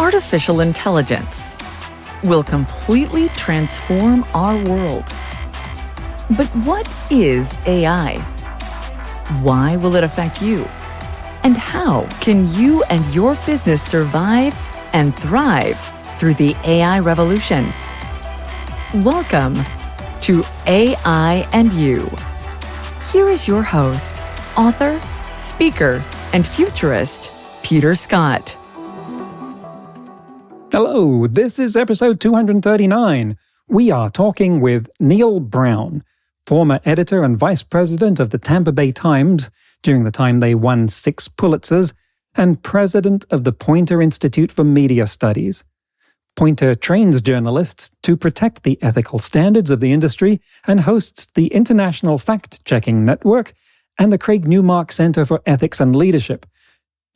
artificial intelligence will completely transform our world. But what is AI? Why will it affect you? And how can you and your business survive and thrive through the AI revolution? Welcome to AI and You. Here is your host, author, speaker, and futurist, Peter Scott. Hello, this is episode 239. We are talking with Neil Brown, former editor and vice president of the Tampa Bay Times during the time they won 6 Pulitzers, and president of the Poynter Institute for Media Studies. Poynter trains journalists to protect the ethical standards of the industry and hosts the International Fact-Checking Network and the Craig Newmark Center for Ethics and Leadership.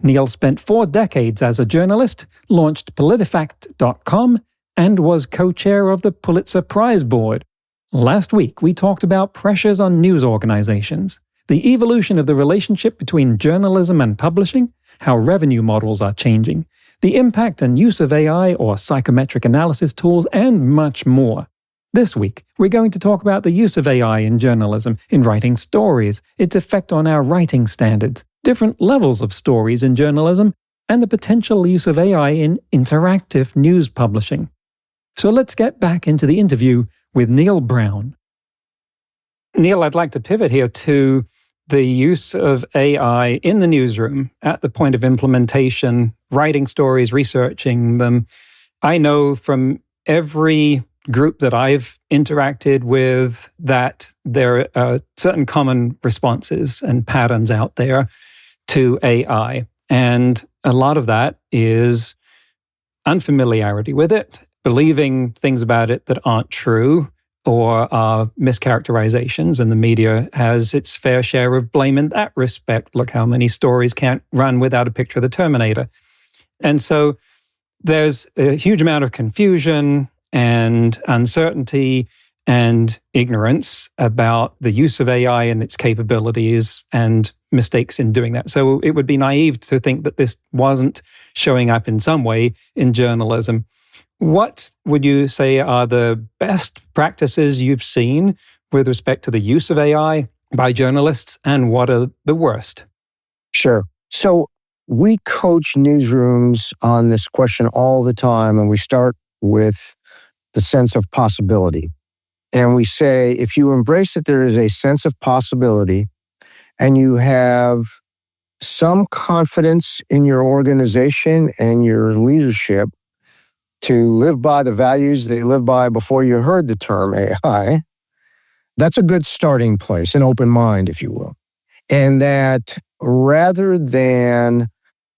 Neil spent 4 decades as a journalist, launched PolitiFact.com, and was co-chair of the Pulitzer Prize Board. Last week, we talked about pressures on news organizations, the evolution of the relationship between journalism and publishing, how revenue models are changing, the impact and use of AI or psychometric analysis tools, and much more. This week, we're going to talk about the use of AI in journalism, in writing stories, its effect on our writing standards, different levels of stories in journalism, and the potential use of AI in interactive news publishing. So let's get back into the interview with Neil Brown. Neil, I'd like to pivot here to the use of AI in the newsroom at the point of implementation, writing stories, researching them. I know from every group that I've interacted with that there are certain common responses and patterns out there to AI. And a lot of that is unfamiliarity with it, believing things about it that aren't true or are mischaracterizations, and the media has its fair share of blame in that respect. Look how many stories can't run without a picture of the Terminator. And so there's a huge amount of confusion and uncertainty and ignorance about the use of AI and its capabilities and mistakes in doing that. So it would be naive to think that this wasn't showing up in some way in journalism. What would you say are the best practices you've seen with respect to the use of AI by journalists, and what are the worst? Sure. So we coach newsrooms on this question all the time, and we start with the sense of possibility. And we say, if you embrace that there is a sense of possibility and you have some confidence in your organization and your leadership to live by the values they live by before you heard the term AI, that's a good starting place, an open mind, if you will. And that rather than,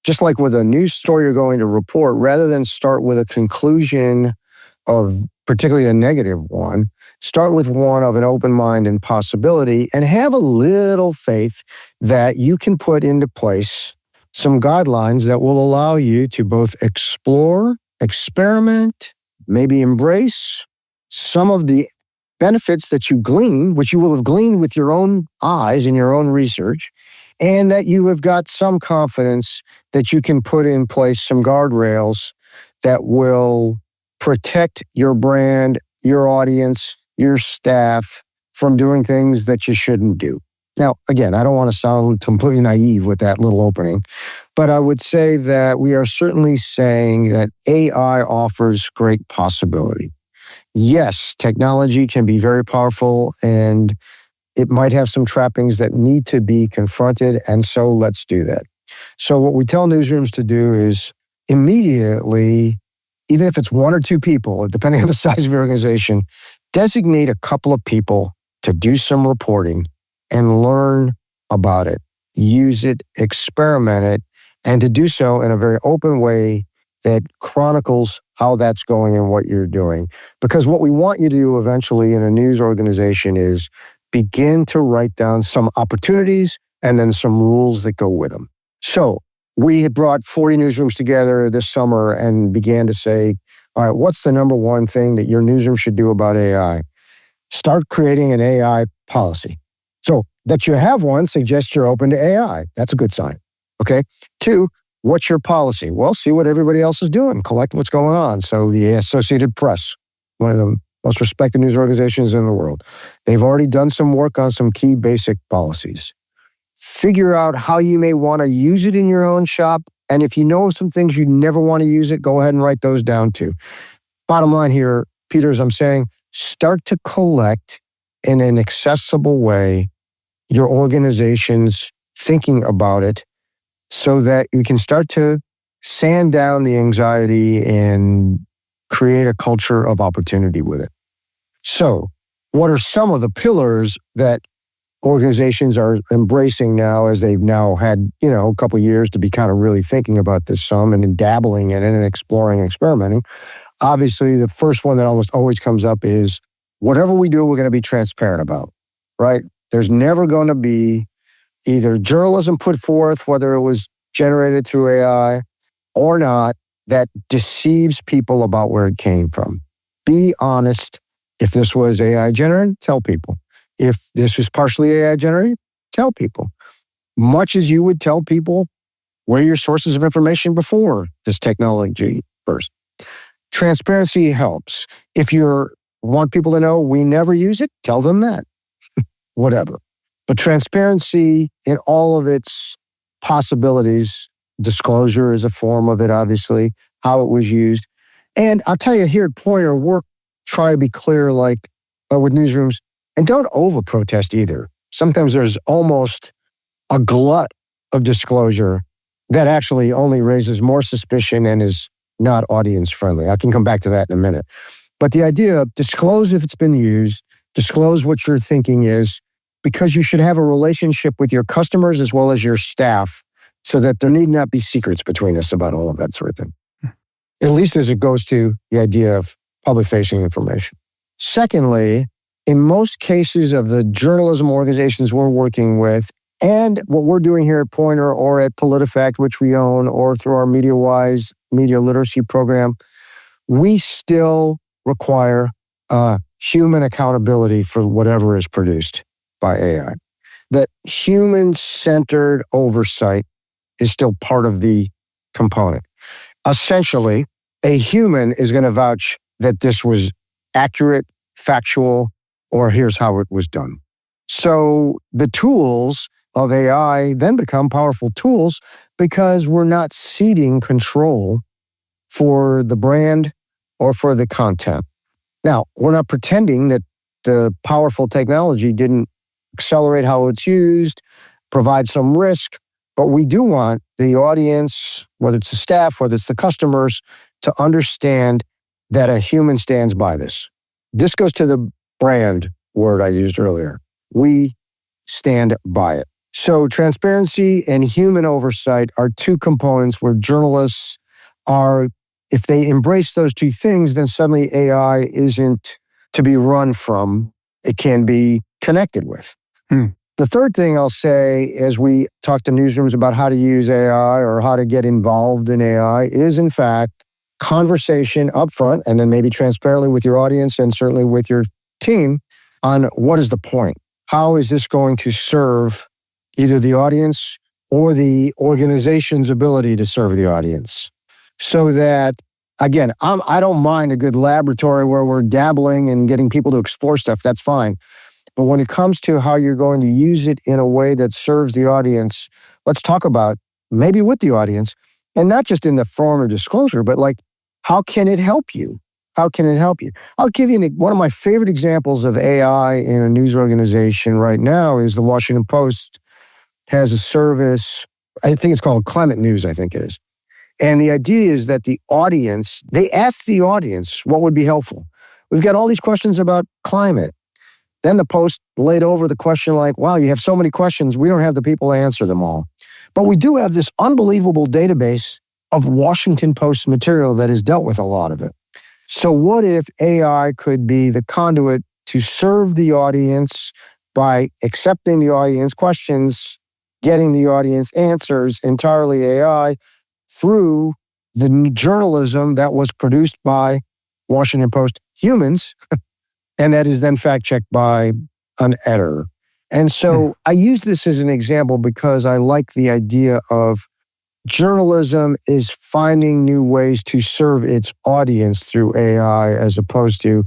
just like with a news story you're going to report, rather than start with a conclusion of particularly a negative one, start with one of an open mind and possibility, and have a little faith that you can put into place some guidelines that will allow you to both explore, experiment, maybe embrace some of the benefits that you glean, which you will have gleaned with your own eyes in your own research, and that you have got some confidence that you can put in place some guardrails that will protect your brand, your audience, your staff from doing things that you shouldn't do. Now, again, I don't want to sound completely naive with that little opening, but I would say that we are certainly saying that AI offers great possibility. Yes, technology can be very powerful, and it might have some trappings that need to be confronted, and so let's do that. So what we tell newsrooms to do is immediately, even if it's 1 or 2 people, depending on the size of your organization, designate a couple of people to do some reporting and learn about it, use it, experiment it, and to do so in a very open way that chronicles how that's going and what you're doing. Because what we want you to do eventually in a news organization is begin to write down some opportunities and then some rules that go with them. So we had brought 40 newsrooms together this summer and began to say, all right, what's the number one thing that your newsroom should do about AI? Start creating an AI policy. So that you have one suggests you're open to AI. That's a good sign. Okay. 2, What's your policy? Well, see what everybody else is doing, collect what's going on. So the Associated Press, one of the most respected news organizations in the world, they've already done some work on some key basic policies. Figure out how you may want to use it in your own shop. And if you know some things you never want to use it, go ahead and write those down too. Bottom line here, Peter, as I'm saying, start to collect in an accessible way your organization's thinking about it so that you can start to sand down the anxiety and create a culture of opportunity with it. So, what are some of the pillars that organizations are embracing now as they've now had, a couple of years to be kind of really thinking about this some and dabbling in it and exploring and experimenting? Obviously, the first one that almost always comes up is whatever we do, we're going to be transparent about, right? There's never going to be either journalism put forth, whether it was generated through AI or not, that deceives people about where it came from. Be honest. If this was AI generated, tell people. If this was partially AI generated, tell people. Much as you would tell people where your sources of information before this technology first. Transparency helps. If you want people to know we never use it, tell them that. Whatever. But transparency in all of its possibilities, disclosure is a form of it, obviously, how it was used. And I'll tell you here at Pointer, we're trying to be clear, like with newsrooms, and don't over-protest either. Sometimes there's almost a glut of disclosure that actually only raises more suspicion and is not audience-friendly. I can come back to that in a minute. But the idea of disclose if it's been used, disclose what your thinking is, because you should have a relationship with your customers as well as your staff so that there need not be secrets between us about all of that sort of thing. At least as it goes to the idea of public-facing information. Secondly, in most cases of the journalism organizations we're working with, and what we're doing here at Pointer or at PolitiFact, which we own, or through our MediaWise media literacy program, we still require human accountability for whatever is produced by AI. That human-centered oversight is still part of the component. Essentially, a human is going to vouch that this was accurate, factual, or here's how it was done. So the tools of AI then become powerful tools because we're not ceding control for the brand or for the content. Now, we're not pretending that the powerful technology didn't accelerate how it's used, provide some risk, but we do want the audience, whether it's the staff, whether it's the customers, to understand that a human stands by this. This goes to the brand word I used earlier. We stand by it. So transparency and human oversight are two components where journalists are, if they embrace those two things, then suddenly AI isn't to be run from, it can be connected with. The third thing I'll say as we talk to newsrooms about how to use AI or how to get involved in AI is, in fact, conversation up front and then maybe transparently with your audience and certainly with your team on what is the point? How is this going to serve either the audience or the organization's ability to serve the audience? So that, again, I don't mind a good laboratory where we're dabbling and getting people to explore stuff. That's fine. But when it comes to how you're going to use it in a way that serves the audience, let's talk about maybe with the audience, and not just in the form of disclosure, but like, how can it help you? How can it help you? I'll give you one of my favorite examples of AI in a news organization right now is the Washington Post has a service, I think it's called Climate News, I think it is. And the idea is that the audience, they ask the audience what would be helpful. We've got all these questions about climate. Then the Post laid over the question like, wow, you have so many questions, we don't have the people to answer them all. But we do have this unbelievable database of Washington Post material that has dealt with a lot of it. So what if AI could be the conduit to serve the audience by accepting the audience questions, getting the audience answers, entirely AI, through the journalism that was produced by Washington Post humans, and that is then fact-checked by an editor. And so I use this as an example because I like the idea of journalism is finding new ways to serve its audience through AI, as opposed to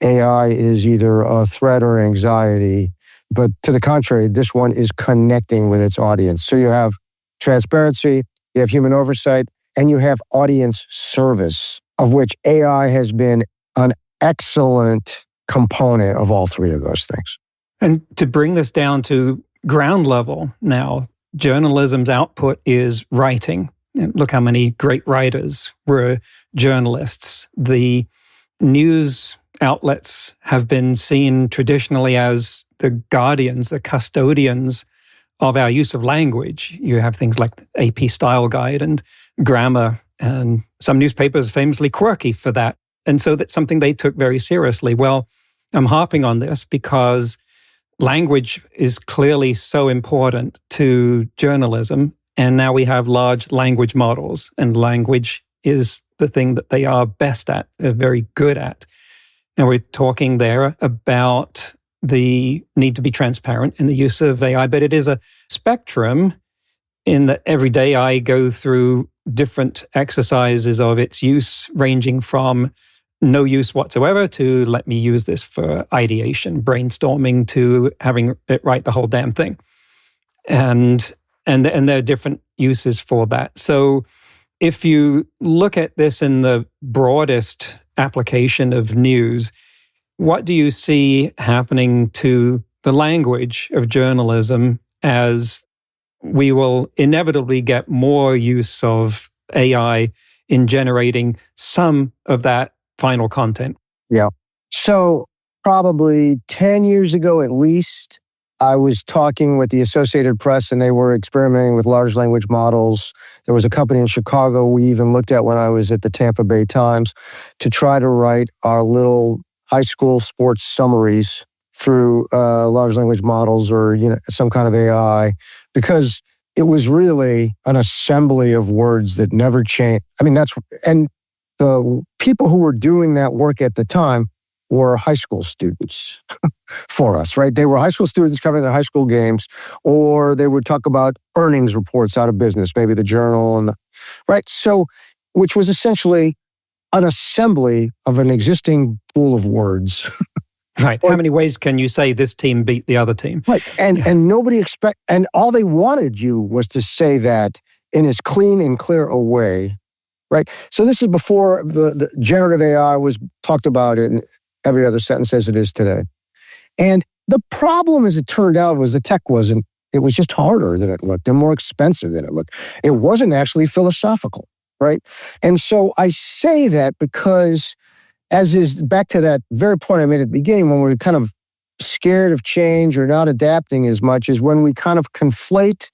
AI is either a threat or anxiety. But to the contrary, this one is connecting with its audience. So you have transparency, you have human oversight, and you have audience service, of which AI has been an excellent component of all three of those things. And to bring this down to ground level now, journalism's output is writing. And look how many great writers were journalists. The news outlets have been seen traditionally as the guardians, the custodians of our use of language. You have things like the AP Style Guide and grammar, and some newspapers are famously quirky for that. And so that's something they took very seriously. Well, I'm harping on this because language is clearly so important to journalism. And now we have large language models, and language is the thing that they are best at, they're very good at. Now we're talking there about the need to be transparent in the use of AI, but it is a spectrum in that every day I go through different exercises of its use, ranging from no use whatsoever to let me use this for ideation, brainstorming, to having it write the whole damn thing. And there are different uses for that. So if you look at this in the broadest application of news, what do you see happening to the language of journalism as we will inevitably get more use of AI in generating some of that final content? Yeah. So probably 10 years ago at least, I was talking with the Associated Press and they were experimenting with large language models. There was a company in Chicago we even looked at when I was at the Tampa Bay Times to try to write our little high school sports summaries through large language models or some kind of AI, because it was really an assembly of words that never change. I mean, and the people who were doing that work at the time were high school students for us, right? They were high school students covering their high school games, or they would talk about earnings reports out of business, maybe the Journal, right? So, which was essentially an assembly of an existing pool of words. Right. How many ways can you say this team beat the other team? Right. And nobody and all they wanted you was to say that in as clean and clear a way, right? So this is before the generative AI was talked about in every other sentence as it is today. And the problem, as it turned out, was the tech wasn't, it was just harder than it looked and more expensive than it looked. It wasn't actually philosophical, right? And so I say that because, as is back to that very point I made at the beginning, when we're kind of scared of change or not adapting as much, is when we kind of conflate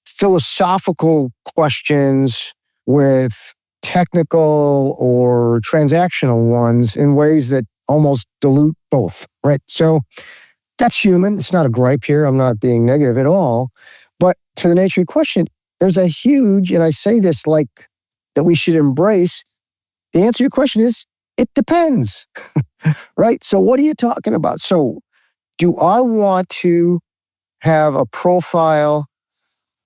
philosophical questions with technical or transactional ones in ways that almost dilute both, right? So that's human. It's not a gripe here. I'm not being negative at all. But to the nature of your question, there's a huge, and I say this like that we should embrace, the answer to your question is, it depends, right? So what are you talking about? So do I want to have a profile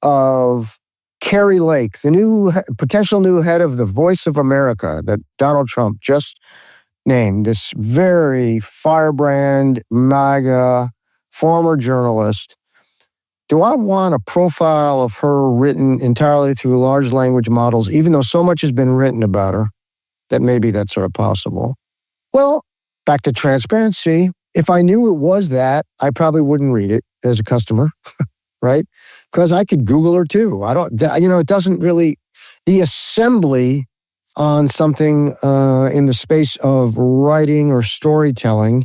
of Carrie Lake, the potential new head of the Voice of America that Donald Trump just named, this very firebrand, MAGA, former journalist? Do I want a profile of her written entirely through large language models, even though so much has been written about her that maybe that's sort of possible? Well, back to transparency. If I knew it was that, I probably wouldn't read it as a customer, right? Because I could Google her too. It doesn't really, the assembly on something in the space of writing or storytelling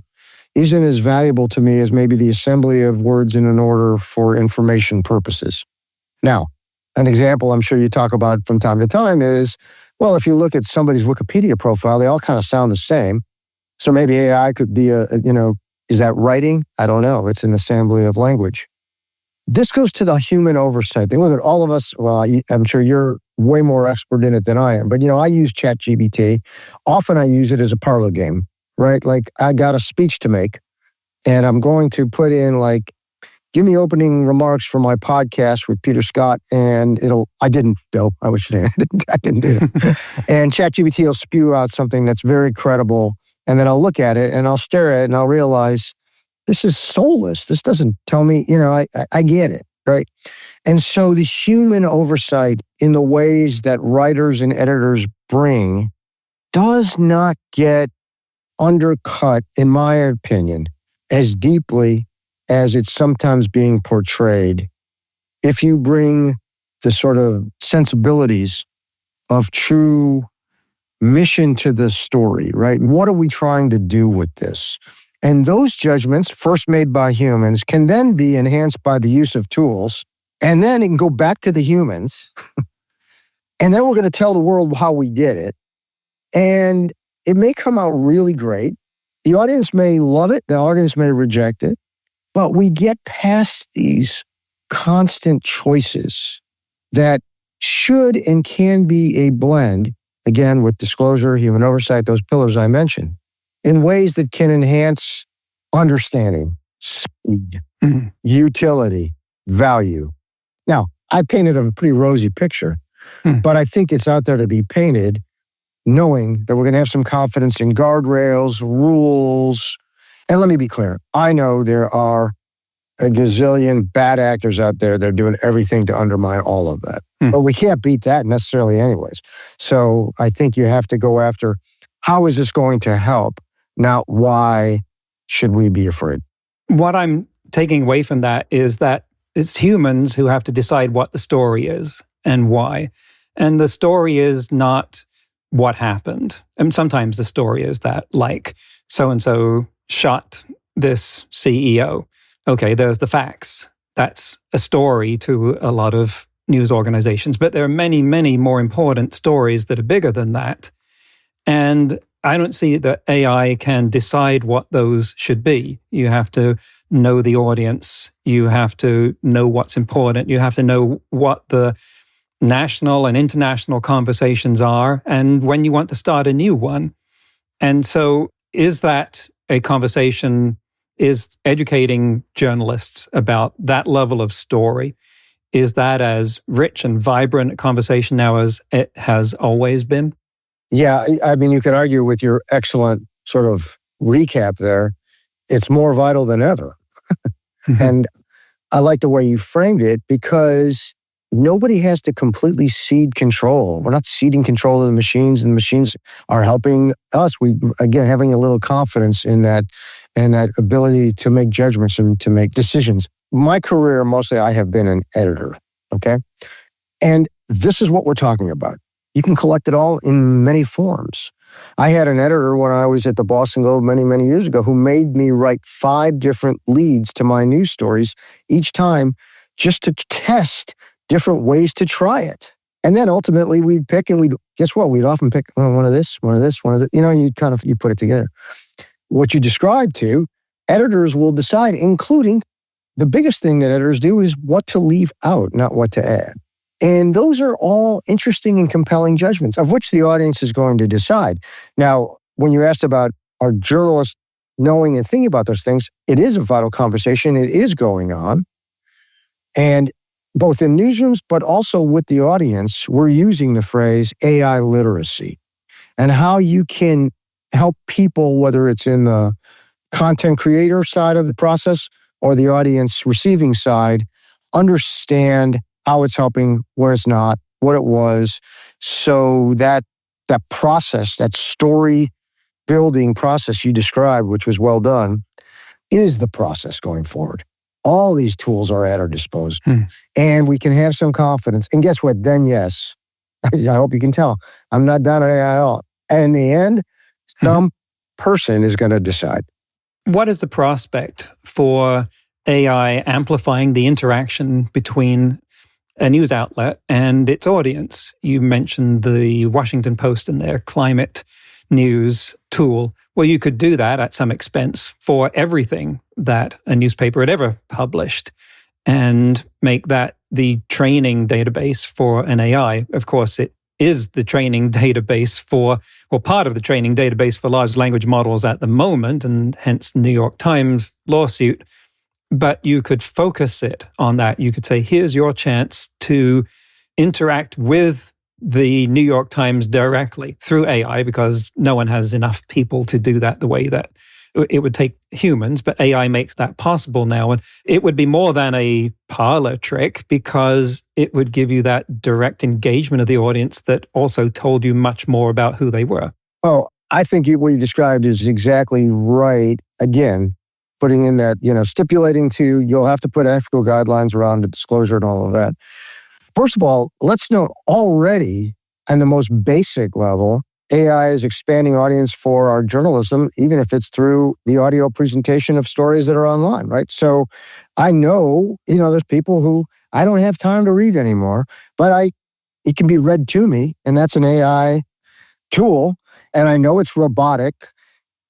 isn't as valuable to me as maybe the assembly of words in an order for information purposes. Now, an example I'm sure you talk about from time to time is, well, if you look at somebody's Wikipedia profile, they all kind of sound the same. So maybe AI could be is that writing? I don't know. It's an assembly of language. This goes to the human oversight. They look at all of us. Well, I'm sure you're way more expert in it than I am. But, I use ChatGPT. Often I use it as a parlor game, right? Like I got a speech to make and I'm going to put in give me opening remarks for my podcast with Peter Scott, and I didn't, Bill. I wish I didn't do that. And ChatGPT will spew out something that's very credible, and then I'll look at it and I'll stare at it and I'll realize this is soulless. This doesn't tell me, I get it, right? And so the human oversight in the ways that writers and editors bring does not get undercut, in my opinion, as deeply as it's sometimes being portrayed. If you bring the sort of sensibilities of true mission to the story, right? What are we trying to do with this? And those judgments, first made by humans, can then be enhanced by the use of tools. And then it can go back to the humans. And then we're going to tell the world how we did it. And it may come out really great. The audience may love it. The audience may reject it. But we get past these constant choices that should and can be a blend, again, with disclosure, human oversight, those pillars I mentioned, in ways that can enhance understanding, speed, utility, value. Now, I painted a pretty rosy picture, but I think it's out there to be painted knowing that we're going to have some confidence in guardrails, rules. And let me be clear. I know there are a gazillion bad actors out there that are doing everything to undermine all of that. But we can't beat that necessarily anyways. So I think you have to go after, how is this going to help? Not why should we be afraid? What I'm taking away from that is that it's humans who have to decide what the story is and why. And the story is not what happened. And sometimes the story is that, like, so-and-so shot this CEO. Okay, there's the facts. That's a story to a lot of news organizations. But there are many, many more important stories that are bigger than that. And I don't see that AI can decide what those should be. You have to know the audience. You have to know what's important. You have to know what the national and international conversations are and when you want to start a new one. And so is that a conversation, is educating journalists about that level of story, is that as rich and vibrant a conversation now as it has always been? Yeah, I mean, you could argue with your excellent sort of recap there, it's more vital than ever. And I like the way you framed it because nobody has to completely cede control. We're not ceding control of the machines, and the machines are helping us. We, again, having a little confidence in that ability to make judgments and to make decisions. My career, mostly I have been an editor, okay? And this is what we're talking about. You can collect it all in many forms. I had an editor when I was at the Boston Globe many, many years ago who made me write 5 different leads to my news stories each time just to test different ways to try it. And then ultimately we'd pick and guess what? We'd often pick one of this, one of this, one of this. You put it together. What you described to, editors will decide, including the biggest thing that editors do is what to leave out, not what to add. And those are all interesting and compelling judgments of which the audience is going to decide. Now, when you asked about are journalists knowing and thinking about those things, it is a vital conversation. It is going on. And both in newsrooms, but also with the audience, we're using the phrase AI literacy and how you can help people, whether it's in the content creator side of the process or the audience receiving side, understand how it's helping, where it's not, what it was, so that process, that story building process you described, which was well done, is the process going forward. All these tools are at our disposal, and we can have some confidence. And guess what? Then, yes, I hope you can tell, I'm not down on AI at all. And in the end, some person is going to decide. What is the prospect for AI amplifying the interaction between a news outlet and its audience? You mentioned the Washington Post and their climate news tool. Well, you could do that at some expense for everything that a newspaper had ever published and make that the training database for an AI. Of course, it is the training database part of the training database for large language models at the moment, and hence the New York Times lawsuit. but you could focus it on that. You could say, here's your chance to interact with the New York Times directly through AI, because no one has enough people to do that the way that it would take humans, but AI makes that possible now. And it would be more than a parlor trick, because it would give you that direct engagement of the audience that also told you much more about who they were. Oh, I think what you described is exactly right. Again, putting in that, stipulating to, you'll have to put ethical guidelines around the disclosure and all of that. First of all, let's note already, on the most basic level, AI is expanding audience for our journalism, even if it's through the audio presentation of stories that are online, right? So I know, there's people who I don't have time to read anymore, but it can be read to me, and that's an AI tool, and I know it's robotic.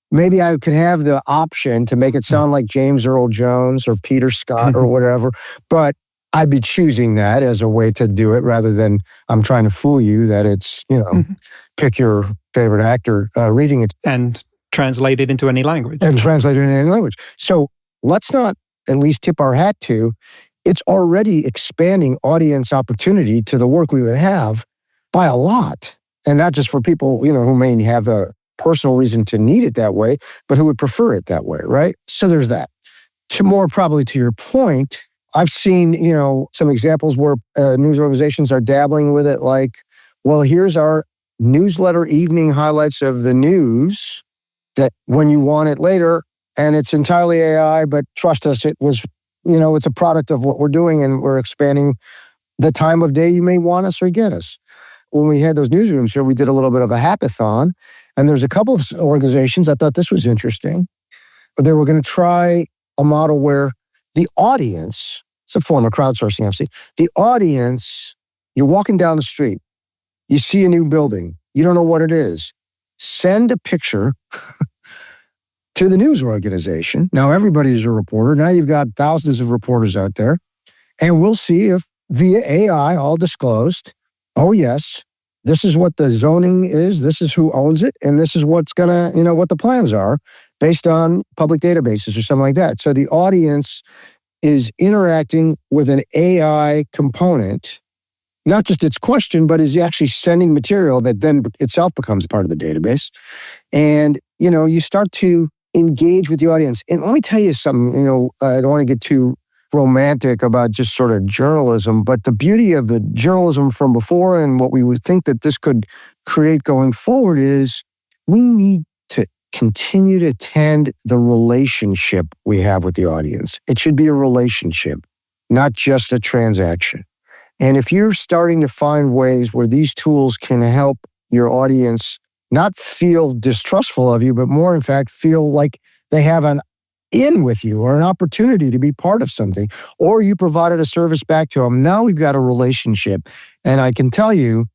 Maybe I could have the option to make it sound like James Earl Jones or Peter Scott or whatever, but I'd be choosing that as a way to do it rather than I'm trying to fool you that it's, pick your favorite actor reading it. And translate it into any language. So let's not at least tip our hat to, it's already expanding audience opportunity to the work we would have by a lot. And not just for people, who may have a personal reason to need it that way, but who would prefer it that way, right? So there's that. Probably to your point, I've seen, some examples where news organizations are dabbling with it, like, well, here's our newsletter evening highlights of the news that when you want it later, and it's entirely AI, but trust us, it was, it's a product of what we're doing, and we're expanding the time of day you may want us or get us. When we had those newsrooms here, we did a little bit of a hackathon, and there's a couple of organizations, I thought this was interesting. They were going to try a model where the audience, it's a form of crowdsourcing, obviously. The audience, you're walking down the street, you see a new building, you don't know what it is. Send a picture to the news organization. Now everybody's a reporter. Now you've got thousands of reporters out there. And we'll see if via AI, all disclosed, oh yes, this is what the zoning is, this is who owns it, and this is what's gonna, what the plans are based on public databases or something like that. So the audience is interacting with an AI component, not just its question, but is actually sending material that then itself becomes part of the database. And, you start to engage with the audience. And let me tell you something, I don't want to get too romantic about just sort of journalism, but the beauty of the journalism from before and what we would think that this could create going forward is we need to continue to tend the relationship we have with the audience. It should be a relationship, not just a transaction. And if you're starting to find ways where these tools can help your audience not feel distrustful of you, but more, in fact, feel like they have an in with you or an opportunity to be part of something, or you provided a service back to them, now we've got a relationship. And I can tell you,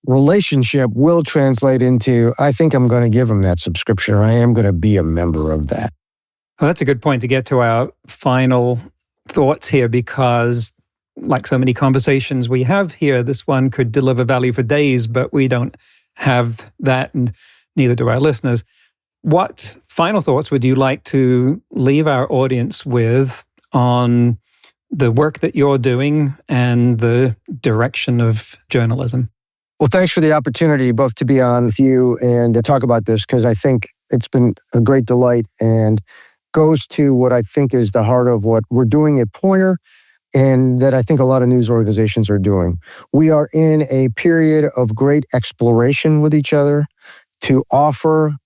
relationship will translate into, I think I'm going to give them that subscription, or I am going to be a member of that. Well, that's a good point to get to our final thoughts here, because like so many conversations we have here, this one could deliver value for days, but we don't have that, and neither do our listeners. What final thoughts would you like to leave our audience with on the work that you're doing and the direction of journalism? Well, thanks for the opportunity both to be on with you and to talk about this, because I think it's been a great delight and goes to what I think is the heart of what we're doing at Poynter, and that I think a lot of news organizations are doing. We are in a period of great exploration with each other to offer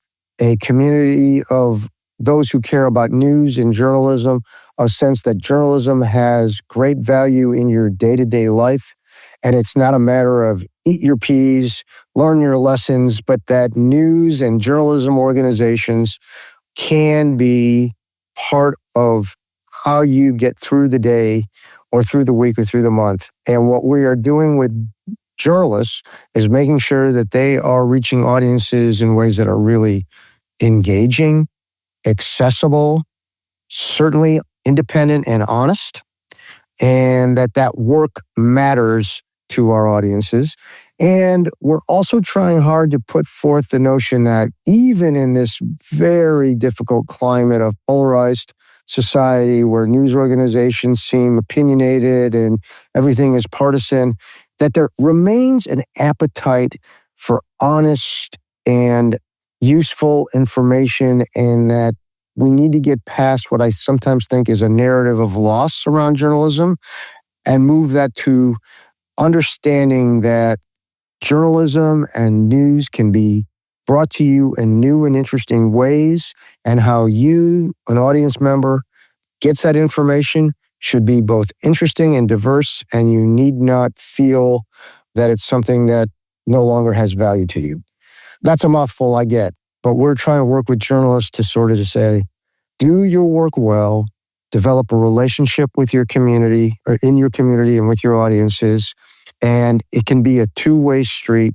a community of those who care about news and journalism, a sense that journalism has great value in your day-to-day life. And it's not a matter of eat your peas, learn your lessons, but that news and journalism organizations can be part of how you get through the day or through the week or through the month. And what we are doing with journalists is making sure that they are reaching audiences in ways that are really engaging, accessible, certainly independent and honest, and that work matters to our audiences. And we're also trying hard to put forth the notion that even in this very difficult climate of polarized society where news organizations seem opinionated and everything is partisan, that there remains an appetite for honest and useful information, and that we need to get past what I sometimes think is a narrative of loss around journalism and move that to understanding that journalism and news can be brought to you in new and interesting ways, and how you, an audience member, gets that information should be both interesting and diverse, and you need not feel that it's something that no longer has value to you. That's a mouthful, I get, but we're trying to work with journalists to sort of to say, do your work well, develop a relationship with your community or in your community and with your audiences, and it can be a two-way street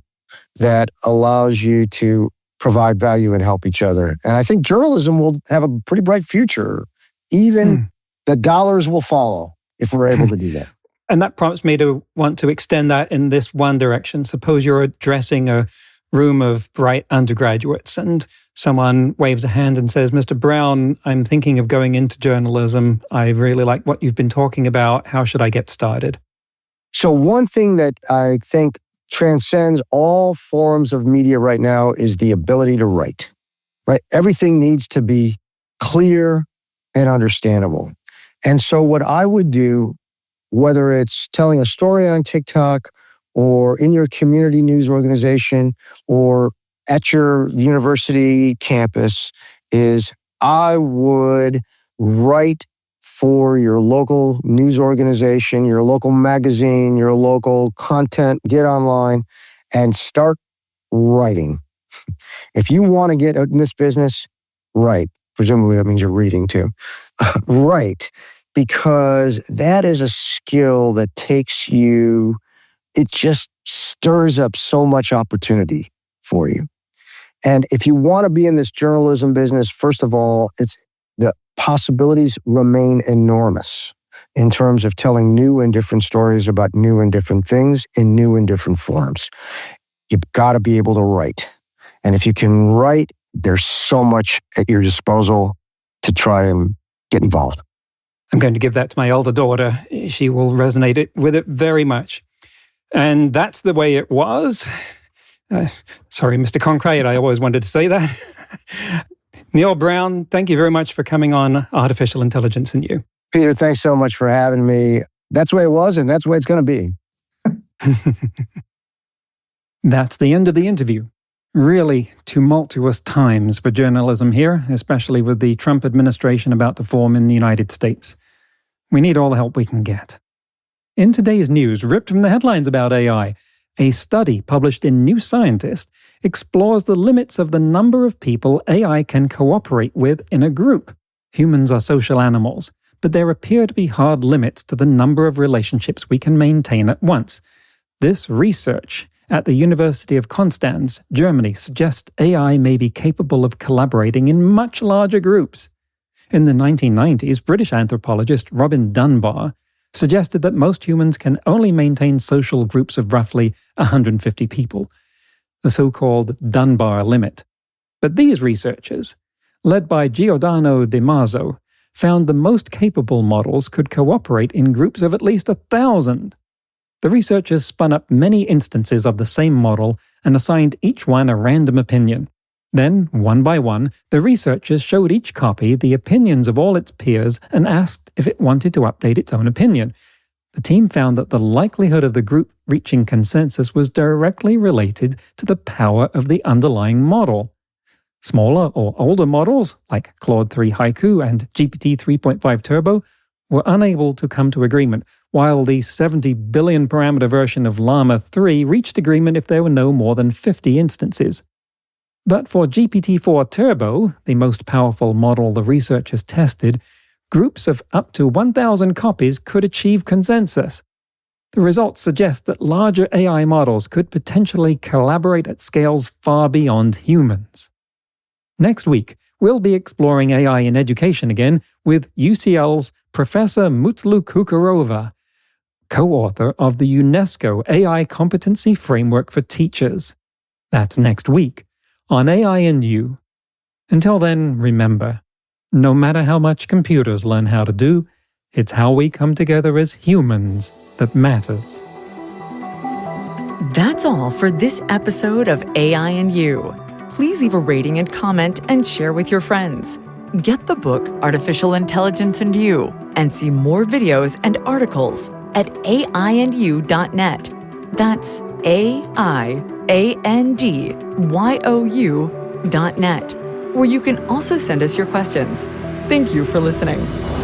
that allows you to provide value and help each other. And I think journalism will have a pretty bright future. Even the dollars will follow if we're able to do that. And that prompts me to want to extend that in this one direction. Suppose you're addressing a room of bright undergraduates and someone waves a hand and says, Mr. Brown, I'm thinking of going into journalism. I really like what you've been talking about. How should I get started? So one thing that I think transcends all forms of media right now is the ability to write, right? Everything needs to be clear and understandable. And so what I would do, whether it's telling a story on TikTok or in your community news organization or at your university campus, is I would write for your local news organization, your local magazine, your local content, get online and start writing. If you want to get in this business, write. Presumably that means you're reading too. Write, because that is a skill that takes you, it just stirs up so much opportunity for you. And if you want to be in this journalism business, first of all, the possibilities remain enormous in terms of telling new and different stories about new and different things in new and different forms. You've got to be able to write. And if you can write, there's so much at your disposal to try and get involved. I'm going to give that to my older daughter. She will resonate with it very much. And that's the way it was. Sorry, Mr. Concrete, I always wanted to say that. Neil Brown, thank you very much for coming on Artificial Intelligence and You. Peter, thanks so much for having me. That's the way it was, and that's the way it's going to be. That's the end of the interview. Really tumultuous times for journalism here, especially with the Trump administration about to form in the United States. We need all the help we can get. In today's news, ripped from the headlines about AI, a study published in New Scientist explores the limits of the number of people AI can cooperate with in a group. Humans are social animals, but there appear to be hard limits to the number of relationships we can maintain at once. This research at the University of Konstanz, Germany, suggests AI may be capable of collaborating in much larger groups. In the 1990s, British anthropologist Robin Dunbar suggested that most humans can only maintain social groups of roughly 150 people, the so-called Dunbar limit. But these researchers, led by Giordano De Marzo, found the most capable models could cooperate in groups of at least 1,000. The researchers spun up many instances of the same model and assigned each one a random opinion. Then, one by one, the researchers showed each copy the opinions of all its peers and asked if it wanted to update its own opinion. The team found that the likelihood of the group reaching consensus was directly related to the power of the underlying model. Smaller or older models, like Claude 3 Haiku and GPT 3.5 Turbo, were unable to come to agreement, while the 70 billion parameter version of Llama 3 reached agreement if there were no more than 50 instances. But for GPT-4 Turbo, the most powerful model the researchers tested, groups of up to 1,000 copies could achieve consensus. The results suggest that larger AI models could potentially collaborate at scales far beyond humans. Next week, we'll be exploring AI in education again with UCL's Professor Mutlu Kukarova, co-author of the UNESCO AI Competency Framework for Teachers. That's next week on AI and You. Until then, remember, No matter how much computers learn how to do, it's how we come together as humans that matters. That's all for this episode of AI and You. Please leave a rating and comment and share with your friends. Get the book Artificial Intelligence and You and see more videos and articles at aiandyou.net. That's aiandyou.net, where you can also send us your questions. Thank you for listening.